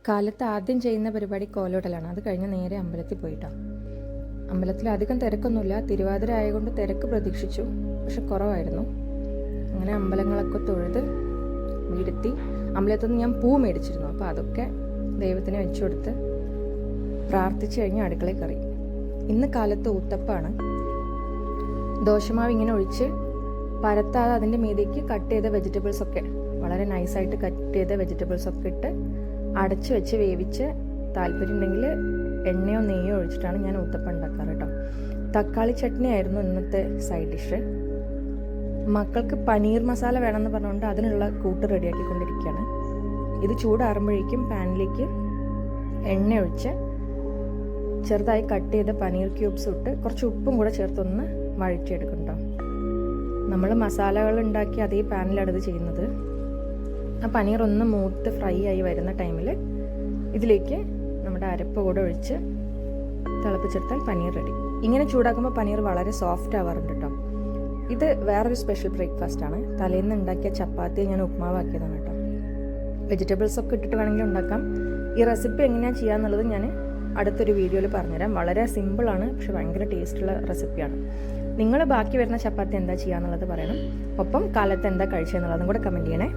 കാലത്ത് ആദ്യം ചെയ്യുന്ന പരിപാടി കോലോടലാണ്. അത് കഴിഞ്ഞ് നേരെ അമ്പലത്തിൽ പോയിട്ടാണ്. അമ്പലത്തിൽ അധികം തിരക്കൊന്നുമില്ല. തിരുവാതിര ആയതുകൊണ്ട് തിരക്ക് പ്രതീക്ഷിച്ചു, പക്ഷെ കുറവായിരുന്നു. അങ്ങനെ അമ്പലങ്ങളൊക്കെ തൊഴുത് വീടെത്തി. അമ്പലത്തിൽ നിന്ന് ഞാൻ പൂ മേടിച്ചിരുന്നു, അപ്പോൾ അതൊക്കെ ദൈവത്തിന് വെച്ചു കൊടുത്ത് പ്രാർത്ഥിച്ചു കഴിഞ്ഞ് അടുക്കളയിൽ കയറി. ഇന്ന് കാലത്ത് ഊത്തപ്പാണ്. ദോശമാവ് ഇങ്ങനെ ഒഴിച്ച് പരത്താതെ അതിൻ്റെ മീതേക്ക് കട്ട് ചെയ്ത വെജിറ്റബിൾസൊക്കെ, വളരെ നൈസായിട്ട് കട്ട് ചെയ്ത വെജിറ്റബിൾസൊക്കെ ഇട്ട് അടച്ച് വെച്ച് വേവിച്ച്, താല്പര്യം ഉണ്ടെങ്കിൽ എണ്ണയോ നെയ്യോ ഒഴിച്ചിട്ടാണ് ഞാൻ ഊത്തപ്പം ഉണ്ടാക്കാറ് കേട്ടോ. തക്കാളി ചട്നി ആയിരുന്നു ഇന്നത്തെ സൈഡ് ഡിഷ്. മക്കൾക്ക് പനീർ മസാല വേണമെന്ന് പറഞ്ഞുകൊണ്ട് അതിനുള്ള കൂട്ട് റെഡിയാക്കിക്കൊണ്ടിരിക്കുകയാണ്. ഇത് ചൂടാറുമ്പോഴേക്കും പാനിലേക്ക് എണ്ണ ഒഴിച്ച് ചെറുതായി കട്ട് ചെയ്ത പനീർ ക്യൂബ്സ് ഇട്ട് കുറച്ച് ഉപ്പും കൂടെ ചേർത്തൊന്ന് വഴറ്റിയെടുക്കും കേട്ടോ. നമ്മൾ മസാലകൾ ഉണ്ടാക്കി അതേ പാനിലാണ് ഇത് ചെയ്യുന്നത്. ആ പനീർ ഒന്ന് മൂത്ത് ഫ്രൈ ആയി വരുന്ന ടൈമിൽ ഇതിലേക്ക് നമ്മുടെ അരപ്പ് കൂടെ ഒഴിച്ച് തിളപ്പിച്ചെടുത്താൽ പനീർ റെഡി. ഇങ്ങനെ ചൂടാക്കുമ്പോൾ പനീർ വളരെ സോഫ്റ്റ് ആവാറുണ്ട് കേട്ടോ. ഇത് വേറൊരു സ്പെഷ്യൽ ബ്രേക്ക്ഫാസ്റ്റ് ആണ്. തലേന്ന് ഉണ്ടാക്കിയ ചപ്പാത്തി ഞാൻ ഉപ്മാവാക്കിയതാണ് കേട്ടോ. വെജിറ്റബിൾസ് ഒക്കെ ഇട്ടിട്ട് വേണമെങ്കിൽ ഉണ്ടാക്കാം. ഈ റെസിപ്പി എങ്ങനെയാണ് ചെയ്യാന്നുള്ളത് ഞാൻ അടുത്തൊരു വീഡിയോയിൽ പറഞ്ഞുതരാം. വളരെ സിമ്പിളാണ്, പക്ഷെ ഭയങ്കര ടേസ്റ്റുള്ള റെസിപ്പിയാണ്. നിങ്ങൾ ബാക്കി വരുന്ന ചപ്പാത്തി എന്താ ചെയ്യാന്നുള്ളത് പറയണം. ഒപ്പം കാലത്ത് എന്താ കഴിച്ചതെന്നുള്ളതും കൂടെ കമൻറ്റ് ചെയ്യണേ.